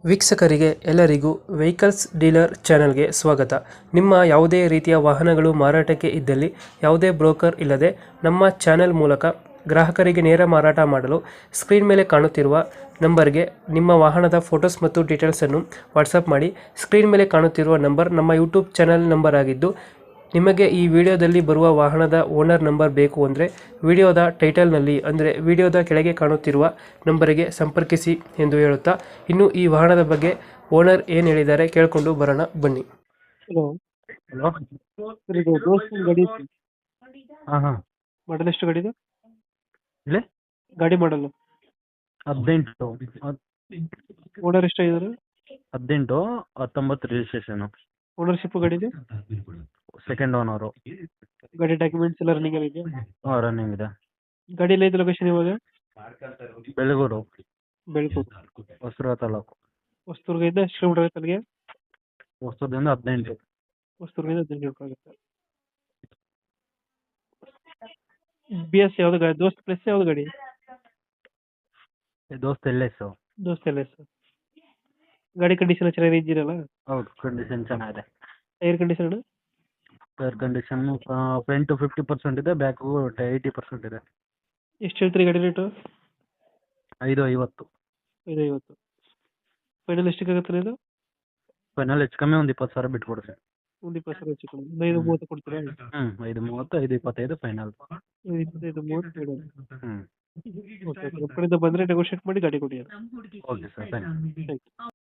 ವೀಕ್ಷಕರಿಗೆ ಎಲ್ಲರಿಗೂ vehicles dealer ಚಾನೆಲ್ಗೆ ಸ್ವಾಗತ. ನಿಮ್ಮ ಯಾವುದೇ ರೀತಿಯ ವಾಹನಗಳು ಮಾರಾಟಕ್ಕೆ ಇದ್ದಲ್ಲಿ ಯಾವುದೇ ಬ್ರೋಕರ್ ಇಲ್ಲದೆ ನಮ್ಮ ಚಾನೆಲ್ ಮೂಲಕ ಗ್ರಾಹಕರಿಗೆ ನೇರ ಮಾರಾಟ ಮಾಡಲು ಸ್ಕ್ರೀನ್ ಮೇಲೆ ಕಾಣುತ್ತಿರುವ ನಂಬರ್ಗೆ ನಿಮ್ಮ ವಾಹನದ ಫೋಟೋಸ್ ಮತ್ತು ಡೀಟೇಲ್ಸನ್ನು ವಾಟ್ಸಪ್ ಮಾಡಿ. ಸ್ಕ್ರೀನ್ ಮೇಲೆ ಕಾಣುತ್ತಿರುವ ನಂಬರ್ ನಮ್ಮ ಯೂಟ್ಯೂಬ್ ಚಾನೆಲ್ ನಂಬರ್ ಆಗಿದ್ದು, ನಿಮಗೆ ಈ ವಿಡಿಯೋದಲ್ಲಿ ಬರುವ ವಾಹನದ ಓನರ್ ನಂಬರ್ ಬೇಕು ಅಂದರೆ ವಿಡಿಯೋದ ಟೈಟಲ್ನಲ್ಲಿ ಅಂದರೆ ವಿಡಿಯೋದ ಕೆಳಗೆ ಕಾಣುತ್ತಿರುವ ನಂಬರಿಗೆ ಸಂಪರ್ಕಿಸಿ ಎಂದು ಹೇಳುತ್ತಾ, ಇನ್ನು ಈ ವಾಹನದ ಬಗ್ಗೆ ಓನರ್ ಏನು ಹೇಳಿದ್ದಾರೆ ಕೇಳಿಕೊಂಡು ಬರೋಣ ಬನ್ನಿ. Hello, hello. ಇದು ದೋಸ್ತ್ ಗಾಡಿ ಇತ್ತು. ಹಾಂ ಹಾಂ ಮಾಡಲ್ ಎಷ್ಟು ಗಾಡಿದು? ಇಲ್ಲಿ ಗಾಡಿ ಮಾಡಲು 18 ಓನರ್ ಎಷ್ಟಾಗಿದ್ದಾರೆ? 18 19 ರಿಜಿಸ್ಟ್ರೇಷನು. ಓನರ್ಶಿಪ್ ಗಾಡಿದು? Second owner. ಗಾಡಿ ಡಾಕ್ಯುಮೆಂಟ್ಸ್ ಎಲ್ಲ ರನ್ನಿಂಗ್ ಆಗಿದೆ? ರನ್ನಿಂಗ್ ಇದೆ. ಗಾಡಿ ಎಲ್ಲ ಐತೆ ಲೊಕೇಶನ್ ಇವಾಗ? ಬೆಳಗೂರು, ಬೆಳಕೂರು, ಹೊಸೂರು ತಾಲೂಕು. ಹೊಸದುರ್ಗದಿಂದ ಎಷ್ಟು ಕಿಲೋಮೀಟರ್ ಆಗುತ್ತೆ ಅಲ್ಲಿಗೆ? ಹೊಸದಿಂದ 18. ಹೊಸದುರ್ಗದಿಂದ 18 ಕಿಲೋಮೀಟರ್ ಆಗುತ್ತೆ. ಬಿ ಎಸ್ ಯಾವ್ದು ಗಾಡಿ? ದೋಸ್ತ್ ಪ್ಲಸ್ ಯಾವ್ದು ಗಾಡಿ? ದೋಸ್ತ್ LS. ದೋಸ್ತ್ ಎಲ್ಲ ಗಾಡಿ ಕಂಡೀಷನ್ ಚೆನ್ನಾಗಿ ಇದ್ದೀರಲ್ಲ? ಹೌದು, ಕಂಡೀಷನ್ ಚೆನ್ನಾಗಿದೆ. Air condition? Air condition front 50% ಇದೆ, ಬ್ಯಾಕು 80% ಇದೆ. ಎಷ್ಟು ಹೇಳ್ತೀರಿ ಗಾಡಿ ರೇಟು? 550. 550. ಫೈನಲ್ ಎಷ್ಟಕ್ಕಾಗುತ್ತೆ ಇದು? ಫೈನಲ್ ಹೆಚ್ಚು ಕಮ್ಮಿ ಒಂದು 20,000 ಬಿಟ್ಕೊಡ್ತೀನಿ. ಒಂದು 20,000 ಹೆಚ್ಚು ಕಮ್ಮಿ 530 ಕೊಡ್ತೀರಾ? 530, 525 ಫೈನಲ್. 25, 30 ಹ್ಞೂ ಓಕೆ. ನಮ್ಮ ಕಡೆಯಿಂದ ಬಂದರೆ ನೆಗೋಷಿಯೇಟ್ ಮಾಡಿ ಗಾಡಿ ಕೊಡಿ. Okay sir, thank you. Thank you.